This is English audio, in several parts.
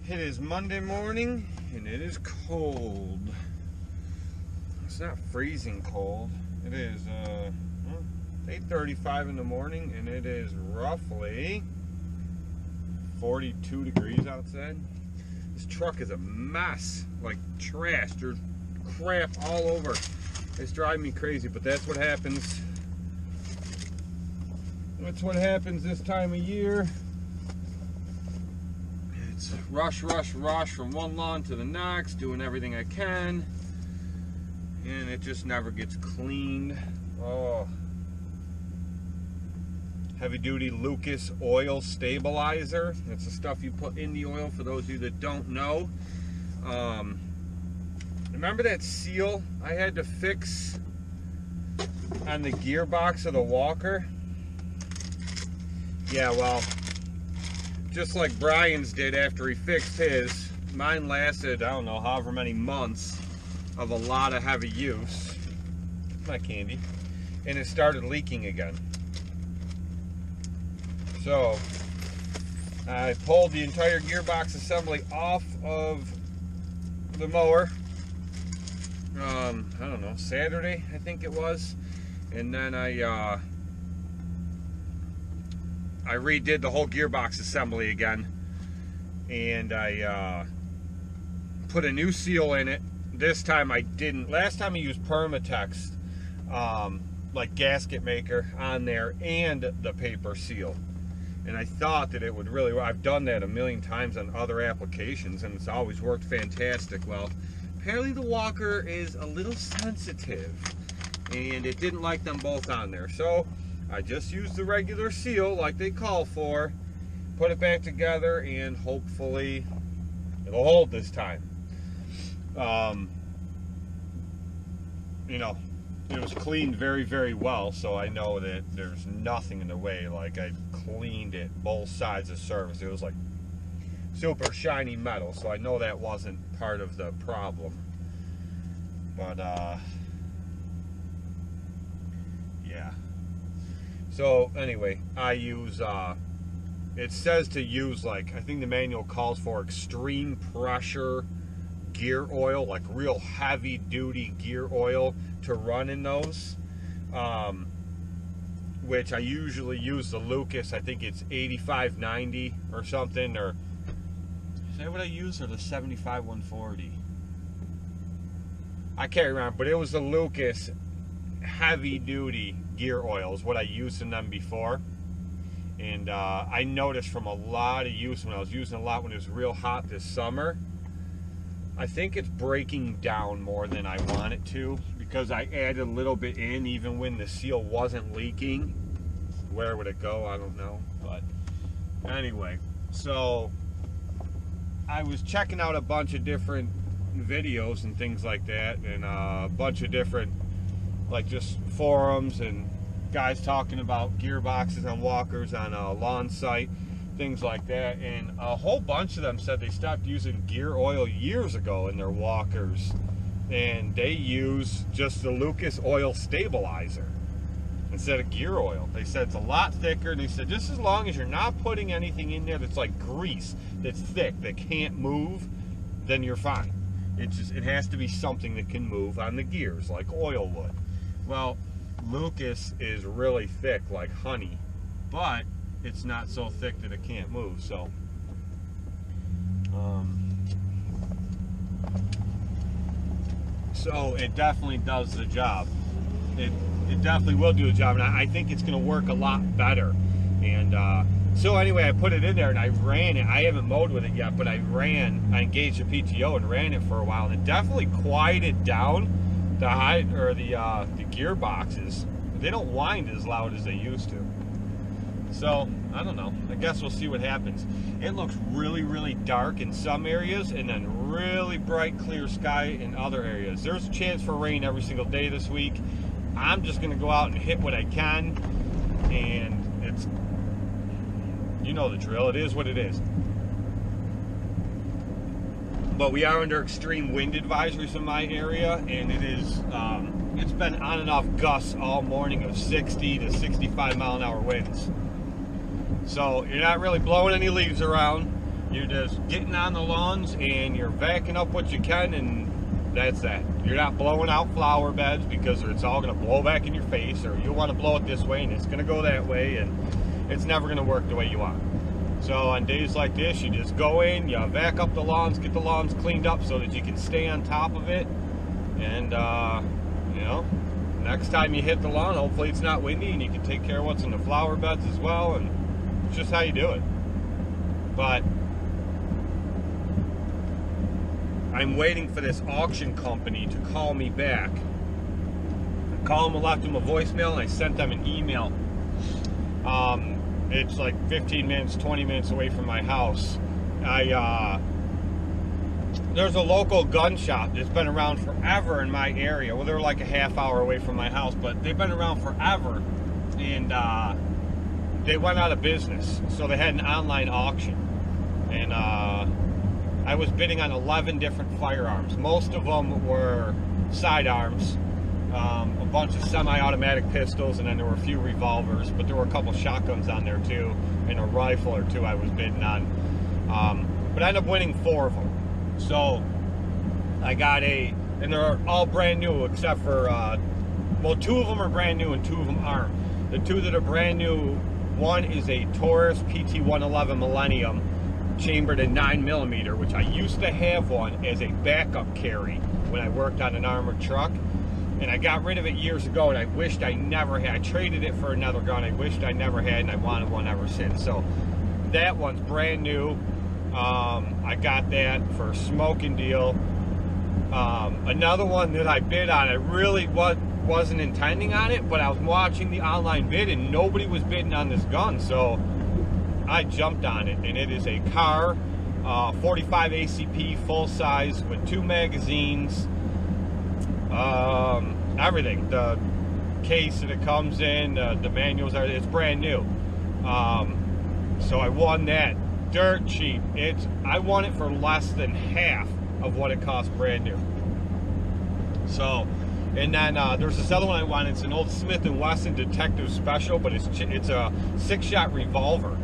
It is Monday morning and it is cold. It's not freezing cold. It is 8:35 in the morning and it is roughly 42 degrees outside. This truck is a mess, like trash. There's crap all over. It's driving me crazy, but that's what happens. That's what happens this time of year. It's rush, rush, rush from one lawn to the next, doing everything I can, and it just never gets cleaned. Oh. Heavy duty Lucas oil stabilizer. That's the stuff you put in the oil, for those of you that don't know. Remember that seal I had to fix on the gearbox of the Walker? Yeah, well, just like Brian's did after he fixed his, mine lasted, I don't know, however many months of a lot of heavy use. My candy. And it started leaking again. So I pulled the entire gearbox assembly off of the mower. I don't know, Saturday, I think it was. And then I redid the whole gearbox assembly again, and I put a new seal in it. This time I didn't. Last time I used Permatex, like gasket maker on there, and the paper seal. And I thought that it would really, I've done that a million times on other applications and it's always worked fantastic. Well, apparently the Walker is a little sensitive and it didn't like them both on there. So I just used the regular seal like they call for, put it back together, and hopefully it'll hold this time. You know, it was cleaned very, very well, so I know that there's nothing in the way. Like, I cleaned it, both sides of the surface. It was like super shiny metal, so I know that wasn't part of the problem. But, yeah. So, anyway, I use, it says to use, like, I think the manual calls for extreme pressure gear oil, like real heavy duty gear oil to run in those, which I usually use the Lucas. I think it's 8590 or something, or is that what I use, or the 75140? I can't remember, but it was the Lucas heavy duty gear oil is what I used in them before. And I noticed from a lot of use, when I was using a lot when it was real hot this summer, I think it's breaking down more than I want it to, because I added a little bit in even when the seal wasn't leaking. Where would it go? I don't know. But anyway, so I was checking out a bunch of different videos and things like that, and a bunch of different, like, just forums and guys talking about gearboxes on Walkers on a lawn site, things like that, and a whole bunch of them said they stopped using gear oil years ago in their Walkers, and they use just the Lucas oil stabilizer instead of gear oil. They said it's a lot thicker, and they said just as long as you're not putting anything in there that's like grease, that's thick, that can't move, then you're fine. It has to be something that can move on the gears like oil would. Well, Lucas is really thick like honey, but it's not so thick that it can't move. So so it definitely does the job. It definitely will do the job, and I think it's going to work a lot better. And so anyway, I put it in there and I ran it. I haven't mowed with it yet, but I engaged a PTO and ran it for a while, and it definitely quieted down the gearboxes. They don't whine as loud as they used to. So, I don't know. I guess we'll see what happens. It looks really, really dark in some areas, and then really bright, clear sky in other areas. There's a chance for rain every single day this week. I'm just going to go out and hit what I can, and it's, you know the drill. It is what it is. But we are under extreme wind advisories in my area, and it is, it's been on and off gusts all morning of 60 to 65 mile an hour winds. So you're not really blowing any leaves around. You're just getting on the lawns and you're vacuuming up what you can, and that's that. You're not blowing out flower beds because it's all going to blow back in your face, or you want to blow it this way and it's going to go that way, and it's never going to work the way you want. So on days like this, you just go in, you vac up the lawns, get the lawns cleaned up so that you can stay on top of it, and you know, next time you hit the lawn, hopefully it's not windy and you can take care of what's in the flower beds as well, and it's just how you do it. But I'm waiting for this auction company to call me back. I called them, I left them a voicemail, and I sent them an email. It's like 15 minutes, 20 minutes away from my house. There's a local gun shop that's been around forever in my area. Well, they're like a half hour away from my house, but they've been around forever, and they went out of business, so they had an online auction, and I was bidding on 11 different firearms. Most of them were sidearms, a bunch of semi-automatic pistols, and then there were a few revolvers, but there were a couple shotguns on there too, and a rifle or two I was bidding on. But I ended up winning 4 of them. So I got and they're all brand new except for, well, 2 of them are brand new and 2 of them aren't. The 2 that are brand new, one is a Taurus PT-111 Millennium, chambered in 9mm, which I used to have one as a backup carry when I worked on an armored truck, and I got rid of it years ago, and I wished I never had. I traded it for another gun I wished I never had, and I wanted one ever since. So that one's brand new. I got that for a smoking deal. Another one that I bid on, I really wasn't intending on it, but I was watching the online bid and nobody was bidding on this gun, so I jumped on it, and it is a car, 45 ACP, full size, with 2 magazines, everything. The case that it comes in, the manuals, it's brand new. So I won that dirt cheap. I won it for less than half of what it cost brand new. So, and then there's this other one I won. It's an old Smith & Wesson Detective Special, but it's a 6-shot revolver,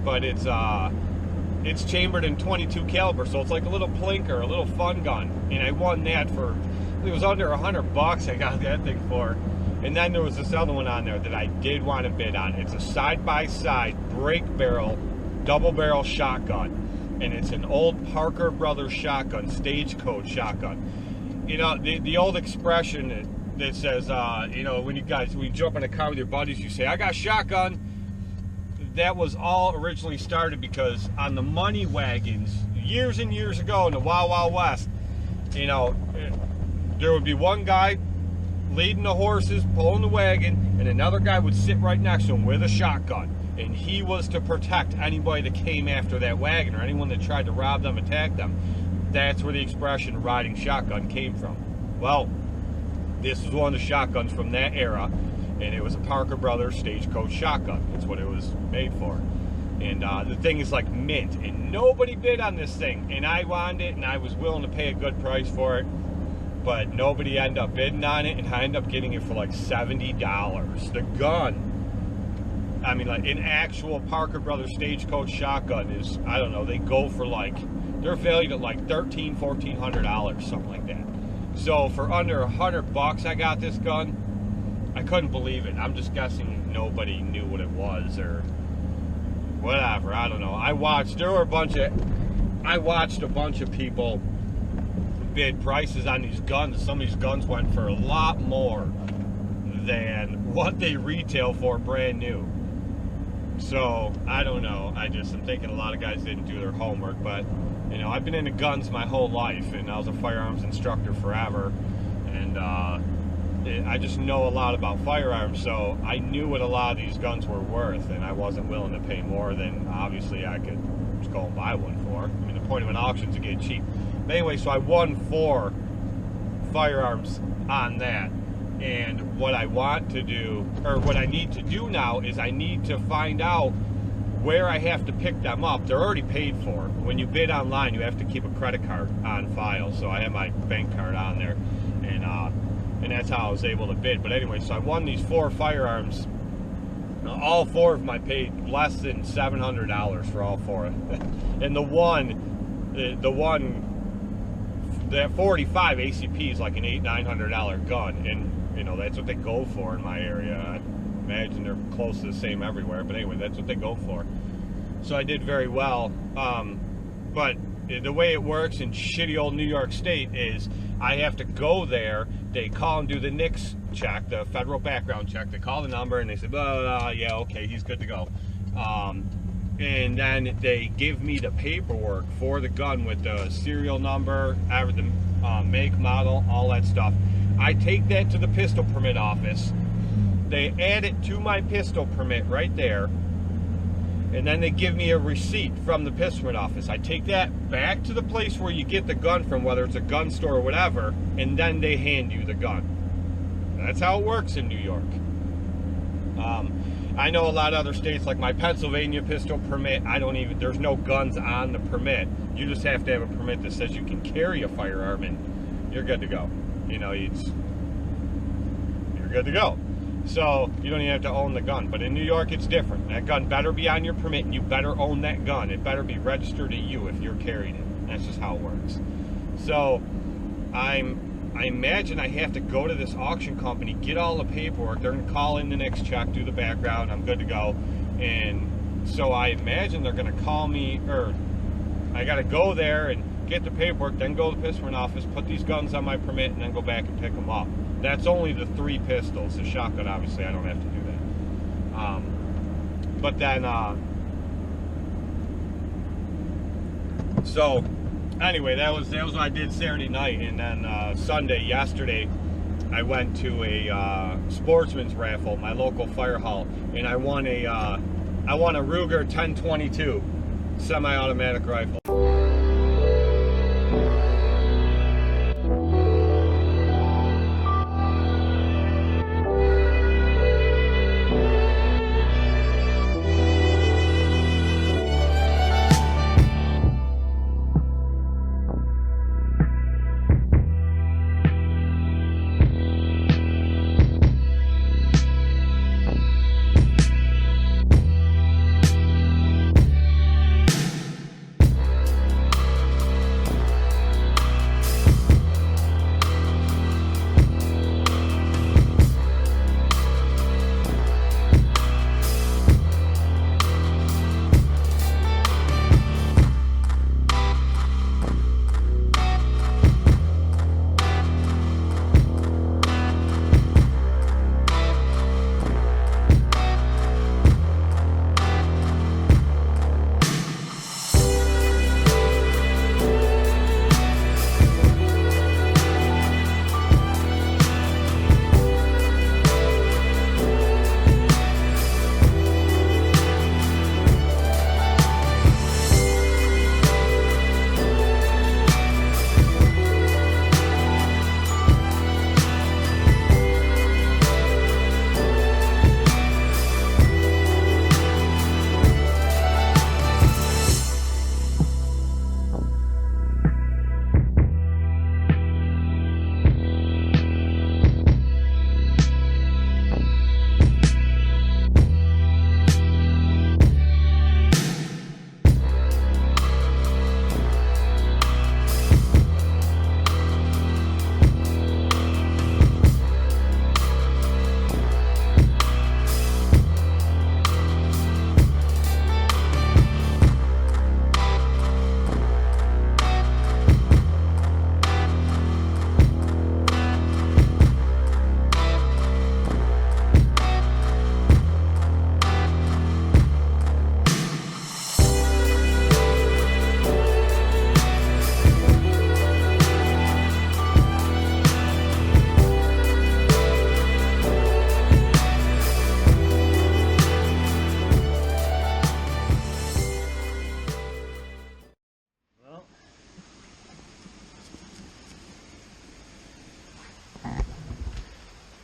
but it's chambered in 22 caliber, so it's like a little plinker, a little fun gun. And I won that for, it was under $100 I got that thing for. And then there was this other one on there that I did want to bid on. It's a side-by-side brake barrel, double barrel shotgun, and it's an old Parker Brothers shotgun, stagecoach shotgun. You know, the old expression that says, you know, when you jump in a car with your buddies, you say, I got a shotgun. That was all originally started because on the money wagons, years and years ago in the Wild Wild West, you know, there would be one guy leading the horses, pulling the wagon, and another guy would sit right next to him with a shotgun. And he was to protect anybody that came after that wagon, or anyone that tried to rob them, attack them. That's where the expression riding shotgun came from. Well, this was one of the shotguns from that era, and it was a Parker Brothers stagecoach shotgun. That's what it was made for. And the thing is like mint, and nobody bid on this thing. And I wanted it, and I was willing to pay a good price for it, but nobody ended up bidding on it, and I ended up getting it for like $70. The gun, I mean, like an actual Parker Brothers stagecoach shotgun is, I don't know, they go for like, they're valued at like $1,300, $1,400, something like that. So for under $100 I got this gun. I couldn't believe it. I'm just guessing nobody knew what it was or whatever. I don't know. I watched a bunch of people bid prices on these guns. Some of these guns went for a lot more than what they retail for brand new. So I don't know. I'm thinking a lot of guys didn't do their homework, but you know, I've been into guns my whole life, and I was a firearms instructor forever, and I just know a lot about firearms, so I knew what a lot of these guns were worth, and I wasn't willing to pay more than obviously I could just go and buy one for. I mean, the point of an auction is to get cheap. But anyway, so I won 4 firearms on that. And what I want to do, or what I need to do now, is I need to find out where I have to pick them up. They're already paid for. When you bid online, you have to keep a credit card on file. So I have my bank card on there, and that's how I was able to bid. But anyway, so I won these 4 firearms All 4 of them I paid less than $700 for all 4. And the one, that 45 ACP is like an $800-900 gun, and you know that's what they go for in my area. I imagine they're close to the same everywhere, but anyway, that's what they go for. So I did very well. But the way it works in shitty old New York State is I have to go there. They call and do the NICS check, the federal background check. They call the number and they say, blah, blah, blah, yeah, okay, he's good to go. And then they give me the paperwork for the gun with the serial number, the make, model, all that stuff. I take that to the pistol permit office. They add it to my pistol permit right there. And then they give me a receipt from the pistol permit office. I take that back to the place where you get the gun from, whether it's a gun store or whatever, and then they hand you the gun. That's how it works in New York. I know a lot of other states, like my Pennsylvania pistol permit, there's no guns on the permit. You just have to have a permit that says you can carry a firearm and you're good to go. You know, you're good to go. So you don't even have to own the gun. But in New York, it's different. That gun better be on your permit and you better own that gun. It better be registered to you if you're carrying it. That's just how it works. So I imagine I have to go to this auction company, get all the paperwork. They're going to call in the next check, do the background. I'm good to go. And so I imagine they're going to call me, or I got to go there and get the paperwork, then go to the pistol permit office, put these guns on my permit, and then go back and pick them up. That's only the 3 pistols. The shotgun, obviously, I don't have to do that. But then, so anyway, that was what I did Saturday night, and then Sunday, yesterday, I went to a sportsman's raffle, my local fire hall, and I won a Ruger 1022 semi-automatic rifle.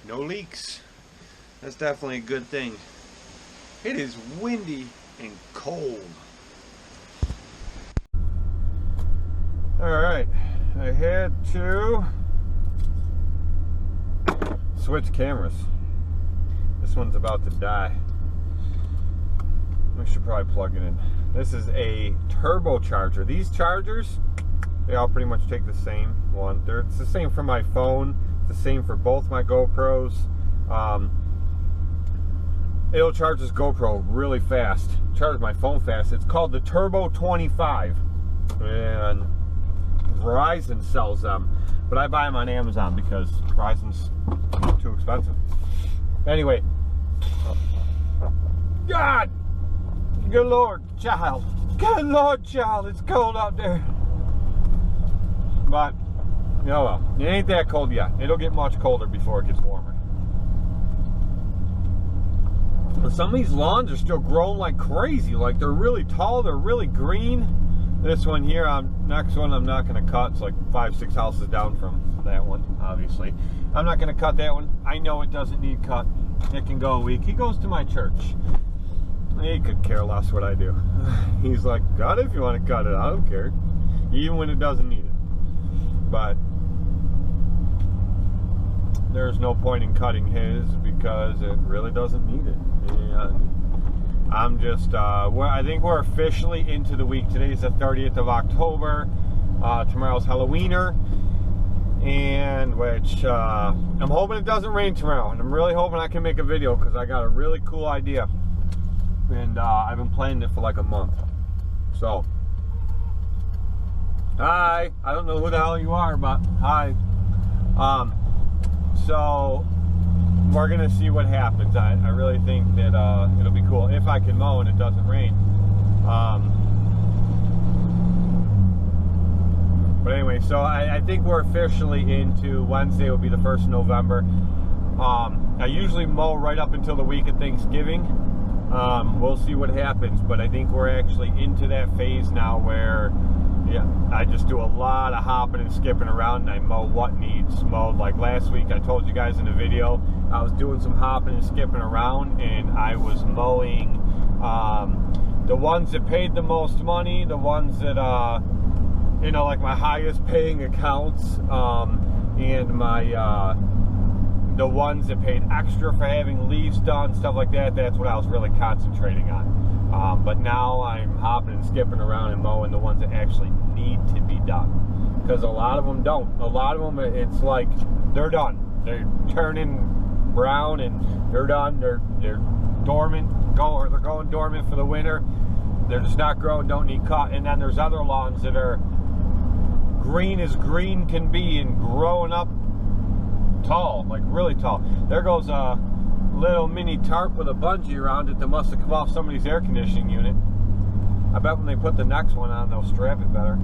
No leaks. That's definitely a good thing. It is windy and cold. Alright, I had to switch cameras. This one's about to die. We should probably plug it in. This is a turbocharger. These chargers, they all pretty much take the same one. It's the same for my phone. It's the same for both my GoPros. It'll charge this GoPro really fast. Charge my phone fast. It's called the Turbo 25. And Verizon sells them. But I buy them on Amazon because Verizon's too expensive. Anyway. God! Good Lord, child. Good Lord, child. It's cold out there. But, oh well. It ain't that cold yet. It'll get much colder before it gets warmer. But some of these lawns are still growing like crazy. Like, they're really tall. They're really green. This one here, next one, I'm not going to cut. It's like 5-6 houses down from that one, obviously. I'm not going to cut that one. I know it doesn't need cut. It can go a week. He goes to my church. He could care less what I do. He's like, cut it if you want to cut it. I don't care. Even when it doesn't need it. But there's no point in cutting his because it really doesn't need it. And I'm just, I think we're officially into the week. Today's the 30th of October. Tomorrow's Halloweener. And which, I'm hoping it doesn't rain tomorrow. And I'm really hoping I can make a video because I got a really cool idea. And I've been planning it for like a month. So, hi. I don't know who the hell you are, but hi. So, we're going to see what happens. I really think that it'll be cool if I can mow and it doesn't rain. But anyway, so I think we're officially into Wednesday will be the 1st of November. I usually mow right up until the week of Thanksgiving. We'll see what happens, but I think we're actually into that phase now where, yeah, I just do a lot of hopping and skipping around and I mow what needs mowed. Like last week, I told you guys in the video, I was doing some hopping and skipping around and I was mowing the ones that paid the most money, the ones that, like my highest paying accounts, and my, the ones that paid extra for having leaves done, stuff like that. That's what I was really concentrating on. But now I'm hopping and skipping around and mowing the ones that actually need to be done. Because a lot of them don't. A lot of them, it's like, they're done. They're turning brown and they're done. They're dormant, or they're going dormant for the winter. They're just not growing, don't need cut. And then there's other lawns that are green as green can be and growing up tall, like really tall. There goes a little mini tarp with a bungee around it that must have come off somebody's air conditioning unit. I bet when they put the next one on, they'll strap it better.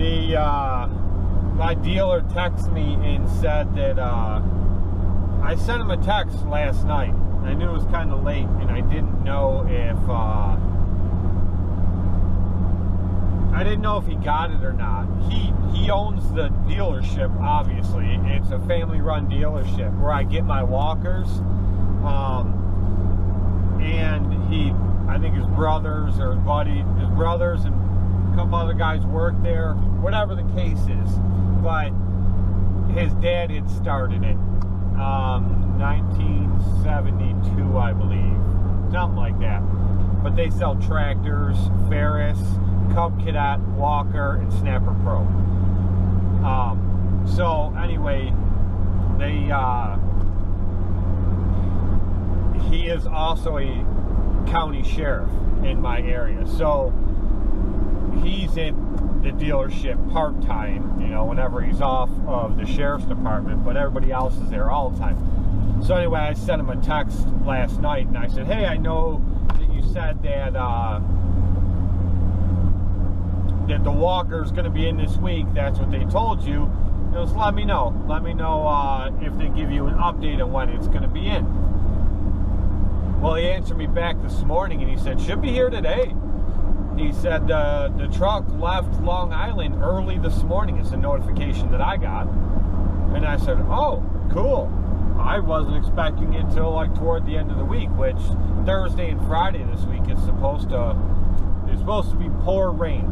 My dealer texted me and said that I sent him a text last night. I knew it was kind of late, and I didn't know if he got it or not. He owns the dealership. Obviously, it's a family-run dealership where I get my walkers, and I think his brothers or his brothers and a couple other guys work there. Whatever the case is, but his dad had started it. 1972, I believe, something like that. But they sell tractors, Ferris, Cub Cadet, Walker, and Snapper Pro. So anyway, he is also a county sheriff in my area. So he's at the dealership part-time, you know, whenever he's off of the sheriff's department, but everybody else is there all the time. So anyway, I sent him a text last night, and I said, hey, I know that you said that that the walker's going to be in this week. That's what they told you. Just let me know. Let me know if they give you an update on when it's going to be in. Well, he answered me back this morning, and he said, should be here today. He said the truck left Long Island early this morning is the notification that I got. And I said, oh, cool. I wasn't expecting it till like toward the end of the week, which Thursday and Friday this week is supposed to be poor rain.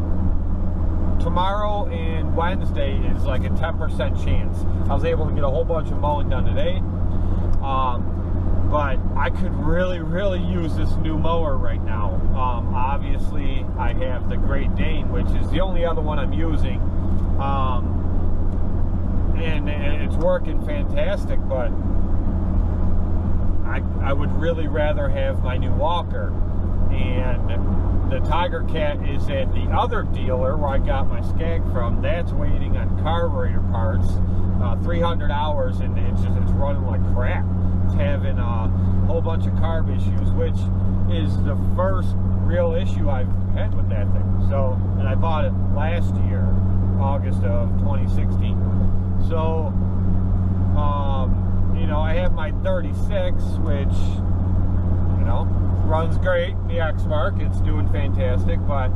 Tomorrow and Wednesday is like a 10% chance. I was able to get a whole bunch of mowing done today. But I could really, really use this new mower right now. Obviously, I have the Great Dane, which is the only other one I'm using. And it's working fantastic, but I would really rather have my new Walker. And the Tiger Cat is at the other dealer where I got my Skag from. That's waiting on carburetor parts, 300 hours, and it's running like crap. It's having a whole bunch of carb issues, which is the first real issue I've had with that thing. So, and I bought it last year, August of 2016. So, you know, I have my 36, which, you know, runs great. The X-Mark, it's doing fantastic. But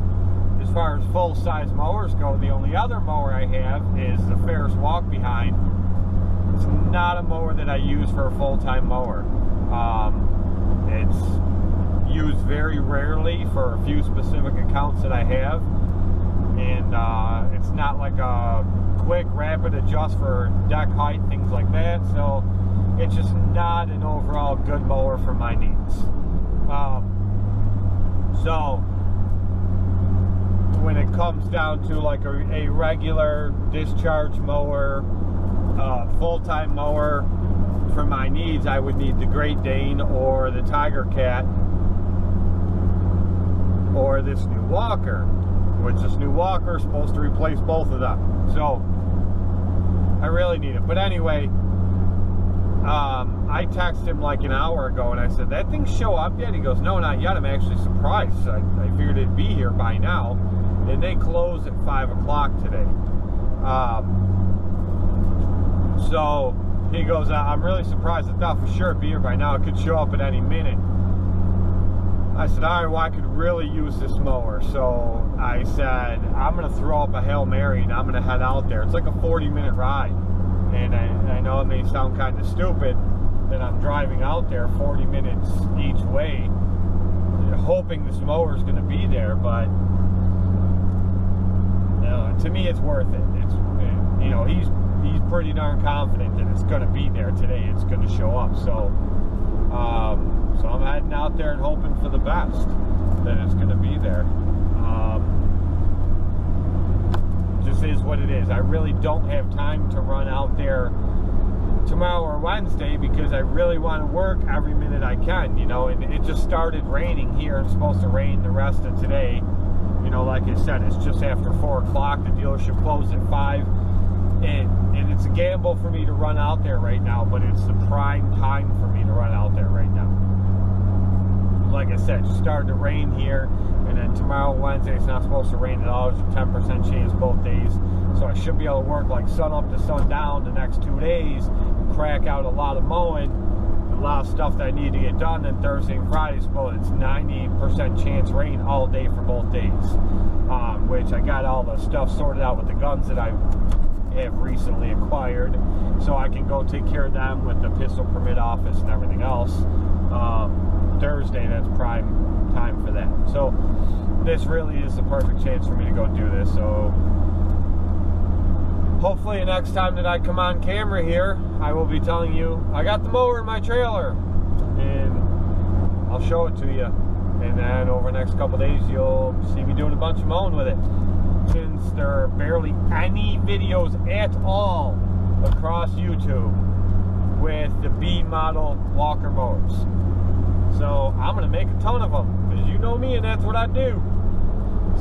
as far as full-size mowers go, the only other mower I have is the Ferris Walk Behind. It's not a mower that I use for a full-time mower. It's used very rarely for a few specific accounts that I have, and it's not like a quick, rapid adjust for deck height, things like that. So it's just not an overall good mower for my needs. So when it comes down to like a regular discharge mower, full-time mower for my needs, I would need the Great Dane or the Tiger Cat or this new Walker, which this new Walker is supposed to replace both of them. So I really need it. But anyway, I texted him like an hour ago and I said, that thing show up yet? He goes, no, not yet. I'm actually surprised. I figured it'd be here by now. And they close at 5 o'clock today. So he goes, I'm really surprised. I thought for sure it'd be here by now. It could show up at any minute. I said, all right, well, I could really use this mower. So I said, I'm going to throw up a Hail Mary and I'm going to head out there. It's like a 40-minute ride. And I know it may sound kind of stupid that I'm driving out there 40 minutes each way, hoping this mower is going to be there. But you know, to me, it's worth it. It's, you know, he's pretty darn confident that it's going to be there today. It's going to show up. So so I'm heading out there and hoping for the best that it's going to be there. Just is what it is. I really don't have time to run out there tomorrow or Wednesday because I really want to work every minute I can, you know, and it just started raining here. It's supposed to rain the rest of today. You know, like I said, it's just after 4 o'clock. The dealership closed at 5. And it's a gamble for me to run out there right now, but it's the prime time for me to run out there right now. like I said, started to rain here, and then tomorrow, Wednesday, it's not supposed to rain at all. There's a 10% chance both days, so I should be able to work like sun up to sundown the next 2 days, crack out a lot of mowing, a lot of stuff that I need to get done. Then Thursday and Friday, well, it's 90% chance rain all day for both days, which I got all the stuff sorted out with the guns that I have recently acquired, so I can go take care of them with the pistol permit office and everything else. Thursday, that's prime time for that. So this really is the perfect chance for me to go do this. So hopefully the next time that I come on camera here, I will be telling you I got the mower in my trailer, and I'll show it to you. And then over the next couple days, you'll see me doing a bunch of mowing with it, since there are barely any videos at all across YouTube with the B model Walker mowers. So I'm gonna make a ton of them, because you know me and that's what I do.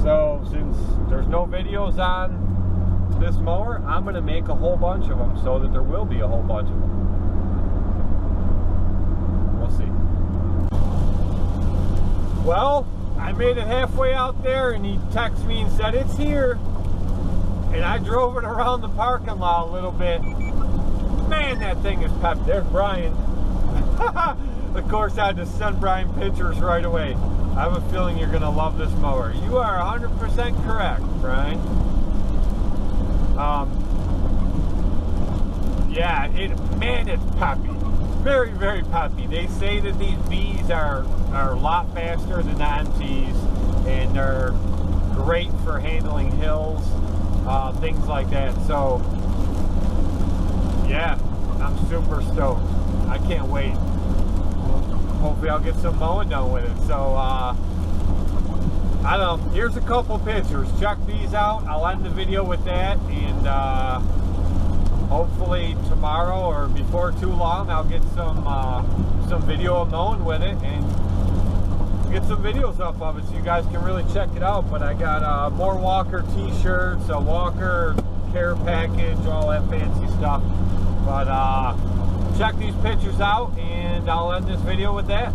So since there's no videos on this mower, I'm gonna make a whole bunch of them, so that there will be a whole bunch of them. We'll see. Well, I made it halfway out there, and he texted me and said it's here, and I drove it around the parking lot a little bit. Man, that thing is pepped. There's Brian. Of course, I had to send Brian pictures right away. I have a feeling you're gonna love this mower. You are 100% correct, Brian. Yeah, man, it's peppy. Very, very peppy. They say that these Bs are a lot faster than the MTs, and they're great for handling hills, things like that. So yeah, I'm super stoked. I can't wait. Hopefully I'll get some mowing done with it. So I don't know, here's a couple pictures. Check these out. I'll end the video with that, and hopefully tomorrow or before too long I'll get some video of mowing with it, and get some videos up of it so you guys can really check it out. But I got more Walker t-shirts, a Walker care package, all that fancy stuff. But check these pictures out, and I'll end this video with that.